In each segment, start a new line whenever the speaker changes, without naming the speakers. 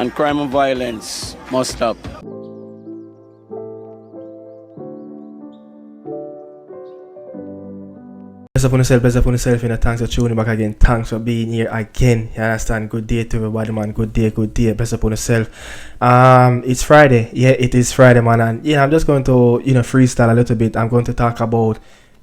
And crime and violence must stop.
Bless up on yourself, thanks for tuning back again. Thanks for being here again. You understand? Good day to everybody, man. Good day. Bless up on yourself. It's Friday. Yeah, it is Friday, man. And I'm just going to, freestyle a little bit. I'm going to talk about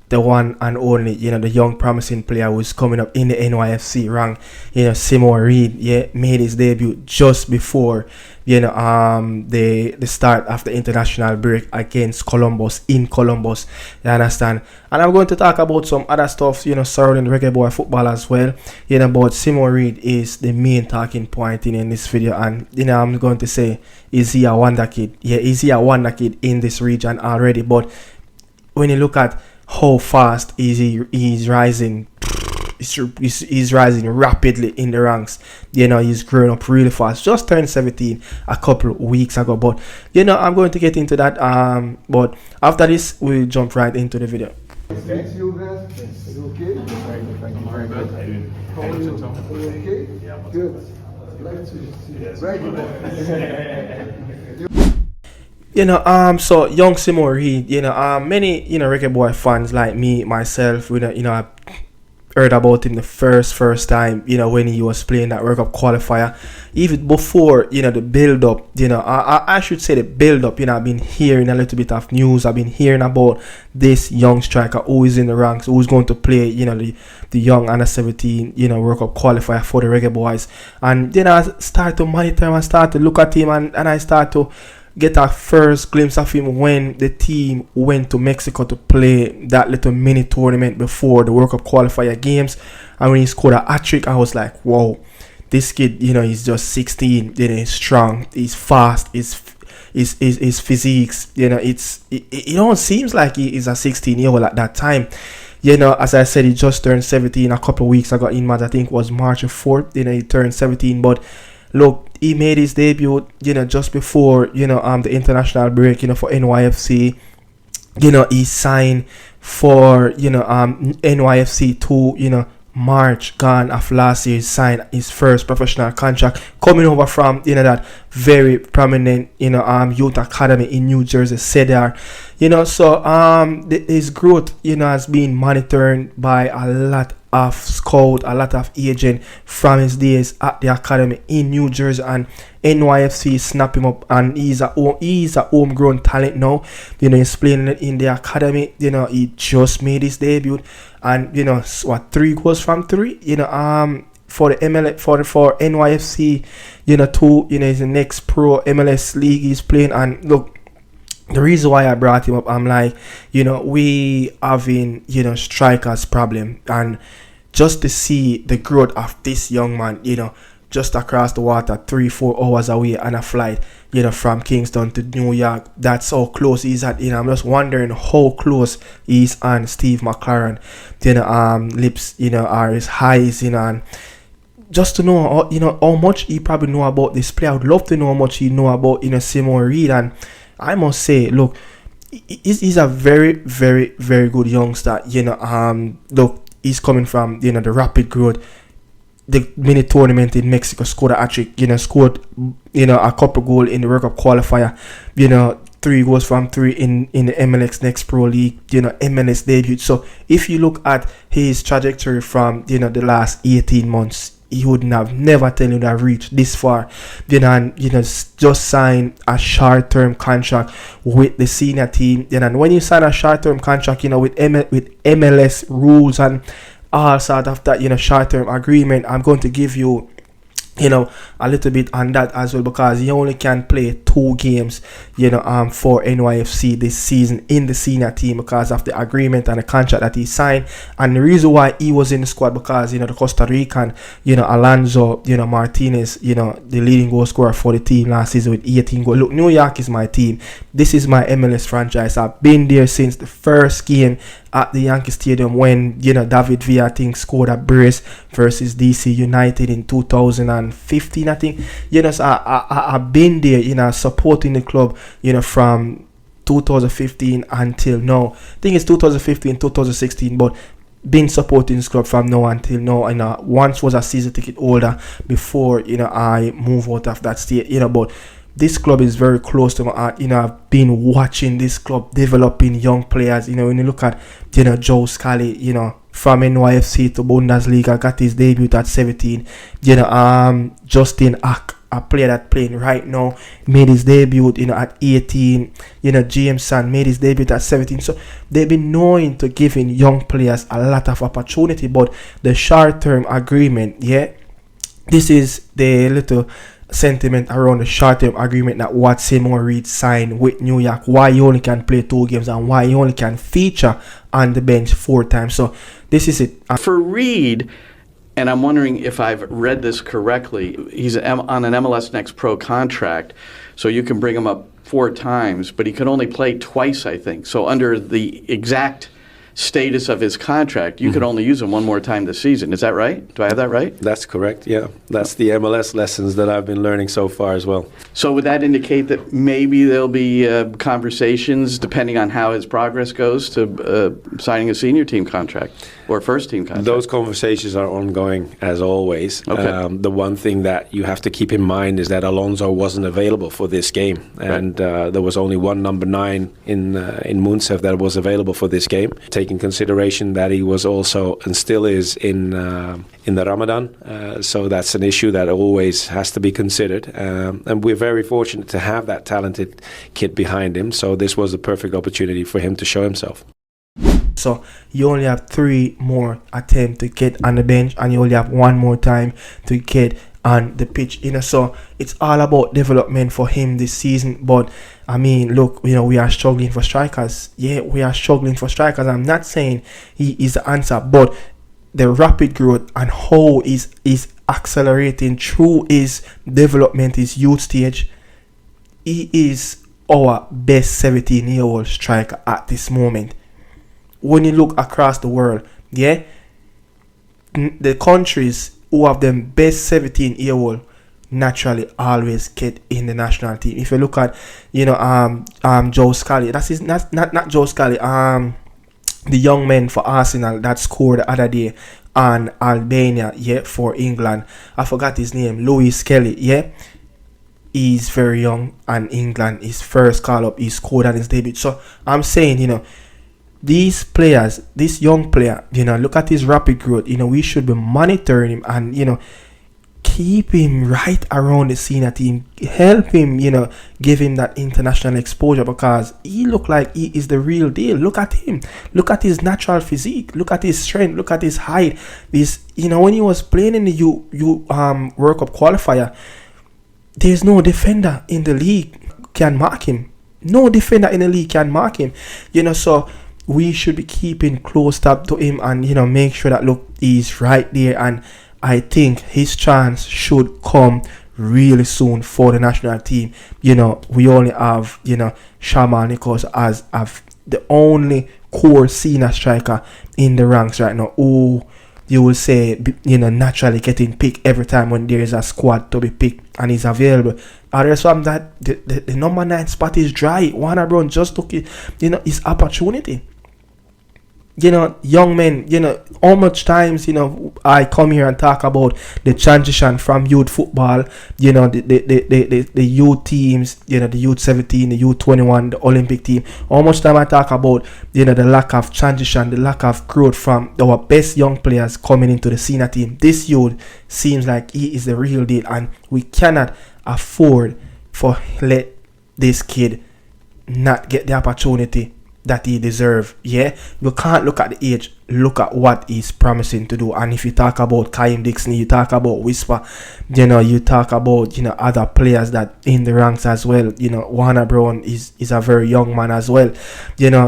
the one and only, the young promising player who's coming up in the NYFC rank. Simo REID, made his debut just before, the start of the international break against Columbus, in Columbus. You understand? And I'm going to talk about some other stuff, surrounding Reggae Boy football as well. But Simo REID is the main talking point in this video. And, I'm going to say, is he a wonder kid? Yeah, is he a wonder kid in this region already? But when you look at how fast he's rising, he's rising rapidly in the ranks. He's growing up really fast. Just turned 17 a couple of weeks ago. But I'm going to get into that. But after this, we'll jump right into the video.
Thanks you guys. Is it okay? Thank you very much. How are you? Are you okay? Yeah. Good. Glad to see you. Very good.
So young Simo REID, many, Reggae Boy fans like me, myself, I heard about him the first time, when he was playing that World Cup qualifier. Even before, the build up, I should say the build up, I've been hearing a little bit of news. I've been hearing about this young striker who is in the ranks, who's going to play, the young under 17, World Cup qualifier for the Reggae Boys. And then I start to monitor him, I start to look at him, and I start to get a first glimpse of him when the team went to Mexico to play that little mini tournament before the World Cup qualifier games. And when he scored a hat-trick, I was like, whoa, this kid, he's just 16, he's strong, he's fast, his physiques, it don't seems like he is a 16-year-old at that time. As I said, he just turned 17 a couple of weeks ago in March. I think it was March 4th, he turned 17. But look, he made his debut, just before, the international break, for NYFC. He signed for, NYFC to, March gone of last year. He signed his first professional contract, coming over from, that very prominent, youth academy in New Jersey, Seria A. So, his growth, has been monitored by a lot of scout, a lot of agent from his days at the academy in New Jersey, and NYFC snap him up, and he's a homegrown talent now. He's playing in the academy. He just made his debut, and 3 goals from 3. For the MLS, for NYFC, 2. Is the next pro MLS league he's playing. And look, the reason why I brought him up, I'm like, we having, strikers problem, and just to see the growth of this young man, just across the water, 3-4 hours away on a flight, from Kingston to New York, that's how close he's at. I'm just wondering how close he's on Steve McCLAREN, lips, are his highs, and just to know, how much he probably know about this player. I would love to know how much he know about, Simo REID. And I must say, look, he's a very, very, very good youngster. Look, he's coming from, the rapid growth. The mini tournament in Mexico, scored a hat-trick, scored, a couple goal in the World Cup qualifier, 3 goals from 3 in the MLS Next Pro League, MLS debut. So if you look at his trajectory from, the last 18 months, he wouldn't have never tell you that reached this far. And just sign a short-term contract with the senior team. And when you sign a short-term contract, with MLS rules and all sort of that, short-term agreement, I'm going to give you, a little bit on that as well, because he only can play 2 games, for NYFC this season in the senior team because of the agreement and the contract that he signed. And the reason why he was in the squad, because, the Costa Rican, Alonso, Martinez, the leading goal scorer for the team last season with 18 goals. Look, New York is my team. This is my MLS franchise. I've been there since the first game at the Yankee Stadium when, David Villa, I think, scored a brace versus DC United in 2015, I think. So I've been there, supporting the club, from 2015 until now. I think it's 2015, 2016, but been supporting this club from now until now. Once was a season ticket holder before I move out of that state. But this club is very close to my heart. I've been watching this club developing young players. When you look at Joe Scally, from NYFC to Bundesliga, got his debut at 17. Justin Ack, a player that playing right now, made his debut at 18. James San made his debut at 17. So they've been known to giving young players a lot of opportunity. But the short-term agreement, this is the little sentiment around the short-term agreement that what SEYMOUR REID signed with New York, why he only can play 2 games and why he only can feature on the bench 4 times. So this is it.
For REID, and I'm wondering if I've read this correctly, he's on an MLS Next Pro contract, so you can bring him up 4 times, but he can only play twice, I think. So under the exact status of his contract, you could only use him 1 more time this season. Is that right? Do I have that right?
That's correct, yeah. That's the MLS lessons that I've been learning so far as well.
So would that indicate that maybe there'll be conversations, depending on how his progress goes, to signing a senior team contract or first team contract?
Those conversations are ongoing, as always.
Okay.
The one thing that you have to keep in mind is that Alonso wasn't available for this game. And there was only one number 9 in Muncev that was available for this game. Taking consideration that he was also and still is in the Ramadan, so that's an issue that always has to be considered. And we're very fortunate to have that talented kid behind him. So this was a perfect opportunity for him to show himself.
So you only have 3 more attempts to get on the bench, and you only have 1 more time to get on the pitch. So it's all about development for him this season. But I mean, look, we are struggling for strikers. Yeah, we are struggling for strikers. I'm not saying he is the answer, but the rapid growth and how is accelerating through his development, his youth stage, he is our best 17-year-old striker at this moment. When you look across the world, the countries who have them best 17-year-old naturally always get in the national team. If you look at Joe Scally, that's not Joe Scally, the young man for Arsenal that scored the other day on Albania, for England. I forgot his name, Louis Kelly, he's very young, and England, his first call up, he scored on his debut. So I'm saying, these players, this young player, look at his rapid growth. We should be monitoring him and, keep him right around the senior team. Help him, give him that international exposure, because he look like he is the real deal. Look at him. Look at his natural physique. Look at his strength. Look at his height. When he was playing in the World Cup qualifier, there's no defender in the league can mark him. No defender in the league can mark him. So we should be keeping close tab to him and, make sure that, look, he's right there. And I think his chance should come really soon for the national team. We only have, Shaman Nichols as the only core senior striker in the ranks right now, who you will say, naturally getting picked every time when there is a squad to be picked and he's available. Others from that, the number 9 spot is dry. Warner Brown just took it, his opportunity. Young men, how much times, I come here and talk about the transition from youth football, the youth teams, the youth 17, the youth 21, the Olympic team. How much time I talk about, the lack of transition, the lack of growth from our best young players coming into the senior team. This youth seems like he is the real deal, and we cannot afford for let this kid not get the opportunity that he deserves. You can't look at the age, look at what he's promising to do. And if you talk about Kaim Dixon, you talk about Whisper, you talk about other players that in the ranks as well. Warner Brown is a very young man as well.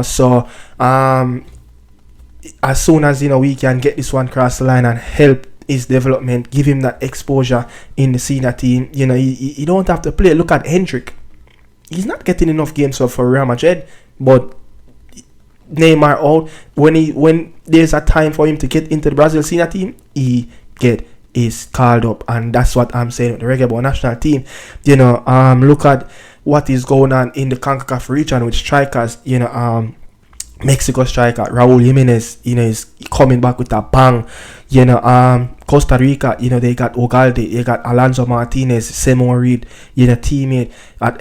So as soon as we can get this one across the line and help his development, give him that exposure in the senior team, you don't have to play. Look at Hendrick. He's not getting enough games for Real Madrid, but Neymar out, when there's a time for him to get into the Brazil senior team, is called up. And that's what I'm saying with the Reggae Boy national team. Look at what is going on in the CONCACAF region with strikers. Mexico striker Raúl Jiménez, is coming back with a bang. Costa Rica, they got Ugalde, they got Alonso Martinez, SIMＯES REID, teammate at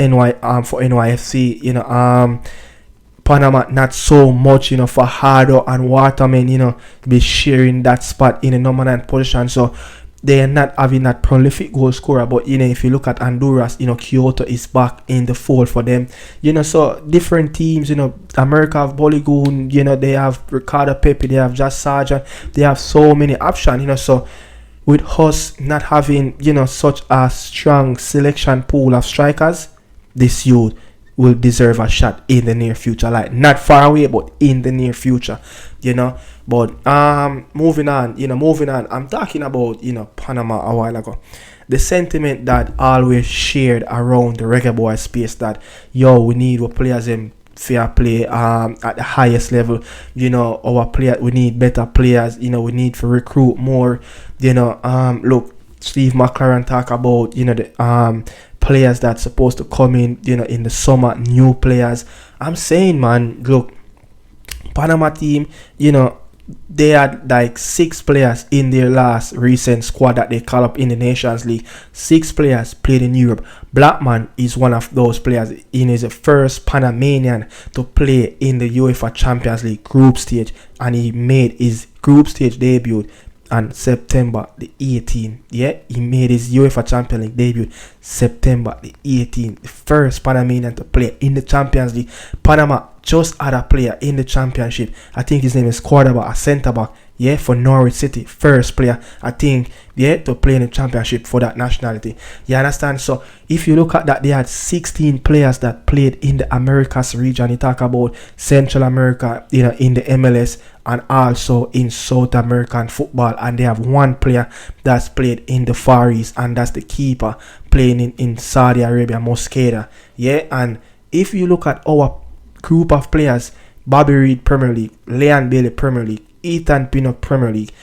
for NYFC. Panama not so much, for Hardo and Waterman, be sharing that spot in the number 9 position. So they are not having that prolific goal scorer, but if you look at Honduras, Kyoto is back in the fold for them. So different teams, America have Boligoon, they have Ricardo Pepe, they have Josh Sargent, they have so many options, so with us not having, such a strong selection pool of strikers, this youth will deserve a shot in the near future, like not far away, but in the near future, But moving on, I'm talking about Panama a while ago. The sentiment that always shared around the Reggae Boys space that we need our players in fair play at the highest level. Our player, we need better players. We need to recruit more. Look, Steve McCLAREN talk about the players that's supposed to come in the summer, new players. I'm saying, man, look, Panama team, they had like 6 players in their last recent squad that they call up in the Nations League. 6 players played in Europe. Blackman is one of those players. He is the first Panamanian to play in the UEFA Champions League group stage, and he made his group stage debut on September the 18th. He made his UEFA Champions League debut September the 18th. The first Panamanian to play in the Champions League. Panama just had a player in the championship. I think his name is quarterback, a centre back. For Norwich City. First player, I think, to play in the championship for that nationality. You understand? So if you look at that, they had 16 players that played in the Americas region. You talk about Central America, in the MLS, and also in South American football. And they have 1 player that's played in the Far East, and that's the keeper playing in Saudi Arabia, Mosqueda. And if you look at our group of players, Bobby Reid Premier League, Leon Bailey Premier League, Ethan Pinnock Premier League,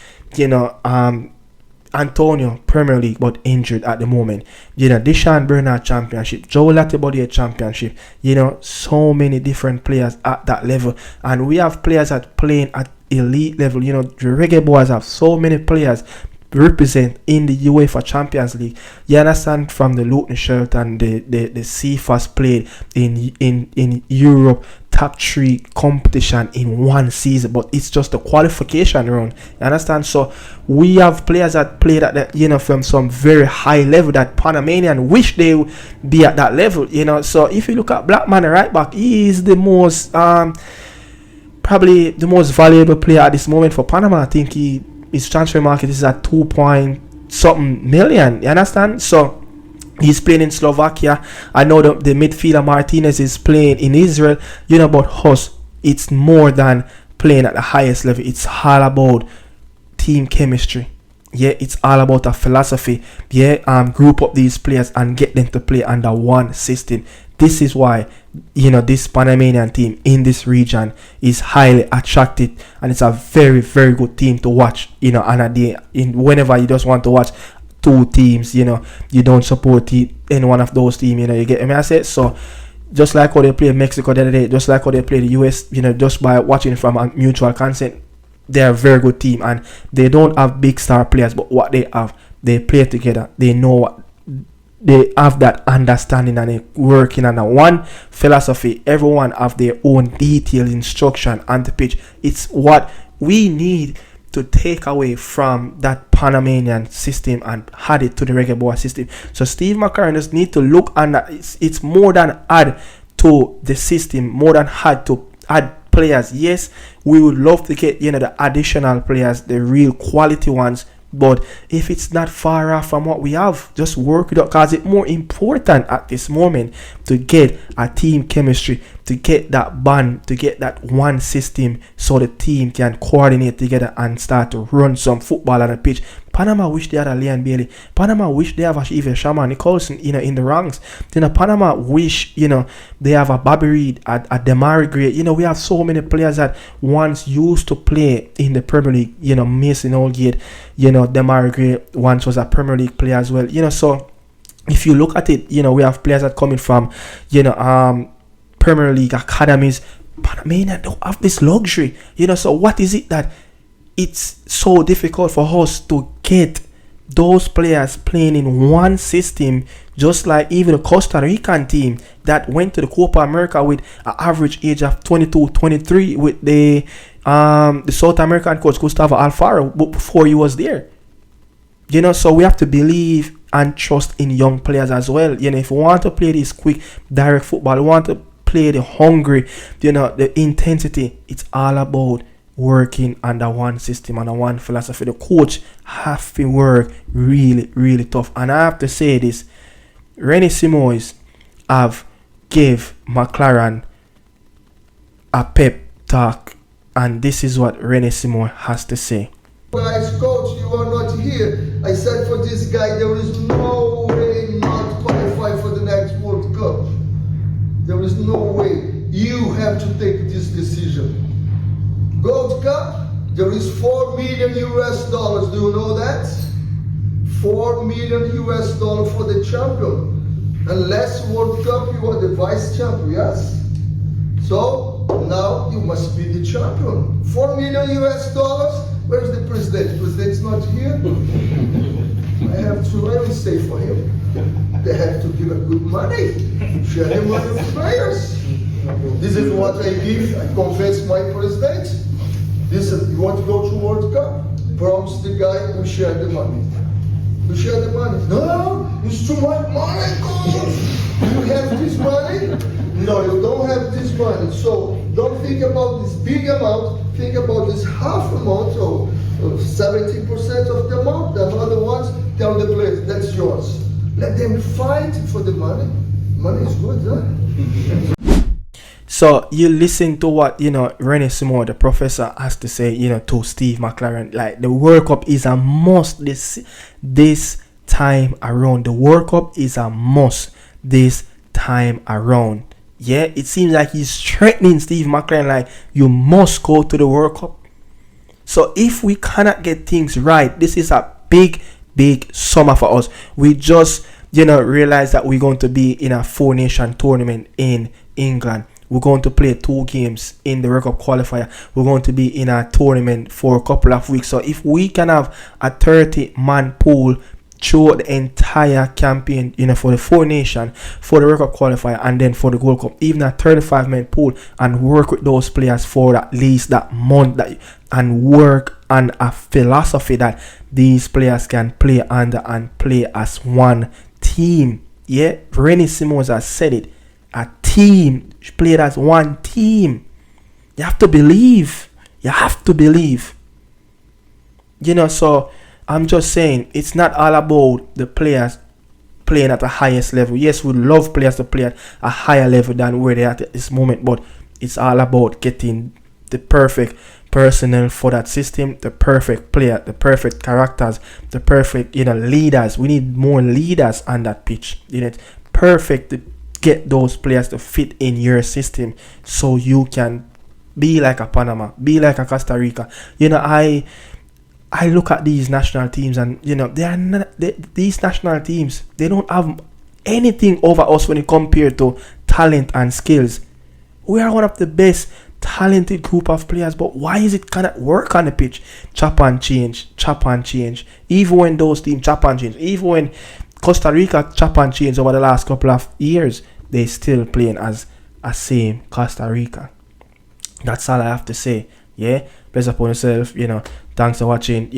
Antonio Premier League but injured at the moment, Deshaun Bernard Championship, Joe Latibodier Championship, so many different players at that level, and we have players that playing at elite level. The Reggae Boys have so many players represent in the UEFA Champions League. You understand, from the Luton shirt and the CFAS played in Europe top 3 competition in 1 season, but it's just a qualification round. You understand? So we have players that played at the, from some very high level that Panamanian wish they would be at that level. So if you look at Blackman right back, he is the most probably the most valuable player at this moment for Panama. I think his transfer market is at 2.something million. You understand? So he's playing in Slovakia. I know the midfielder Martinez is playing in Israel. But us, it's more than playing at the highest level. It's all about team chemistry. It's all about a philosophy. Group up these players and get them to play under one system. This is why, this Panamanian team in this region is highly attracted, and it's a very, very good team to watch, on a day. Whenever you just want to watch 2 teams, you don't support any one of those teams, you get me, I said. So just like how they play Mexico the other day, just like how they play the US, just by watching from a mutual consent, they're a very good team, and they don't have big star players, but what they have, they play together. They know what they have, that understanding, and they working on one philosophy. Everyone have their own detailed instruction on the pitch. It's what we need to take away from that Panamanian system and add it to the Reggae Boy system. So Steve McCLAREN just need to look on that. It's more than add to the system, more than add players. Yes, we would love to get the additional players, the real quality ones, but if it's not far off from what we have, just work it out, because it's more important at this moment to get a team chemistry, to get that bond, to get that one system, so the team can coordinate together and start to run some football on the pitch. Panama wish they had a Leon Bailey. Panama wish they have a even Shaman Nicholson, in the ranks. Panama wish, they have a Bobby Reid, a Demari Gray. We have so many players that once used to play in the Premier League. Mason Oldgate, Demari Gray once was a Premier League player as well. So if you look at it, we have players that coming from, Premier League academies, Panama don't have this luxury. So what is it that it's so difficult for us to get those players playing in one system, just like even the Costa Rican team that went to the Copa America with an average age of 22, 23 with the South American coach Gustavo Alfaro before he was there. So we have to believe and trust in young players as well. If we want to play this quick, direct football, we want to play the hungry, the intensity, it's all about working under one system, under one philosophy. The coach have to work really, really tough. And I have to say this, RENÉ SIMØES have gave McCLAREN a pep talk, and this is what RENÉ SIMØES has to say.
Guys, coach, you are not here. I said for this guy, there is no way not qualify for the next World Cup. There is no way. You have to take this decision. Gold Cup, there is $4 million. Do you know that? $4 million for the champion. And last World Cup, you are the vice champion, yes? So now you must be the champion. $4 million. Where is the president? The president's not here. I will say for him. They have to give a good money. Share the money with players. This is what I give. I convince my president. This is, you want to go to World Cup? Promise the guy we share the money. We share the money. No, it's too much money, coach. You have this money? No, you don't have this money. So don't think about this big amount. Think about this half amount or 70% of the amount. The other ones, tell the players, that's yours. Let them fight for the money. Money is good, huh?
So you listen to what RENÉ SIMØES, the professor, has to say, to Steve McCLAREN. Like, the World Cup is a must this time around. The World Cup is a must this time around. Yeah, it seems like he's threatening Steve McCLAREN, like, you must go to the World Cup. So if we cannot get things right, this is a big summer for us. We just realize that we're going to be in a 4-nation tournament in England. We're going to play 2 games in the World Cup qualifier. We're going to be in a tournament for a couple of weeks. So if we can have a 30-man pool throughout the entire campaign, for the 4-nation, for the World Cup qualifier, and then for the Gold Cup, even a 35-man pool, and work with those players for at least that month, and work on a philosophy that these players can play under and play as one team. Yeah, RENÉ SIMØES has said it. A team, played as one team. You have to believe. So I'm just saying, it's not all about the players playing at the highest level. Yes, we love players to play at a higher level than where they're at this moment, but it's all about getting the perfect personnel for that system, the perfect player, the perfect characters, the perfect leaders. We need more leaders on that pitch. It's perfect to get those players to fit in your system, so you can be like a Panama, be like a Costa Rica. I look at these national teams, and these national teams, they don't have anything over us when it compared to talent and skills. We are one of the best talented group of players, but why is it cannot work on the pitch? Chop and change. Even when those teams chop and change, even when Costa Rica chop and change over the last couple of years, they still playing as a same Costa Rica. That's all I have to say. Yeah, bless upon yourself. Thanks for watching.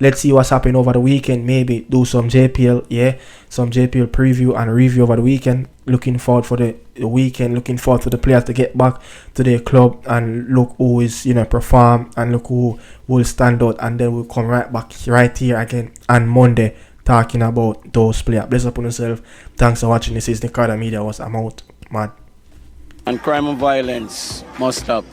Let's see what's happening over the weekend. Maybe do some JPL. Yeah, some JPL preview and review over the weekend. Looking forward for the weekend. Looking forward for the players to get back to their club and look who is perform and look who will stand out. And then we'll come right back right here again on Monday, talking about those players. Bless upon yourself. Thanks for watching. This is Nicardo Media House. I'm out. Mad.
And crime and violence must stop.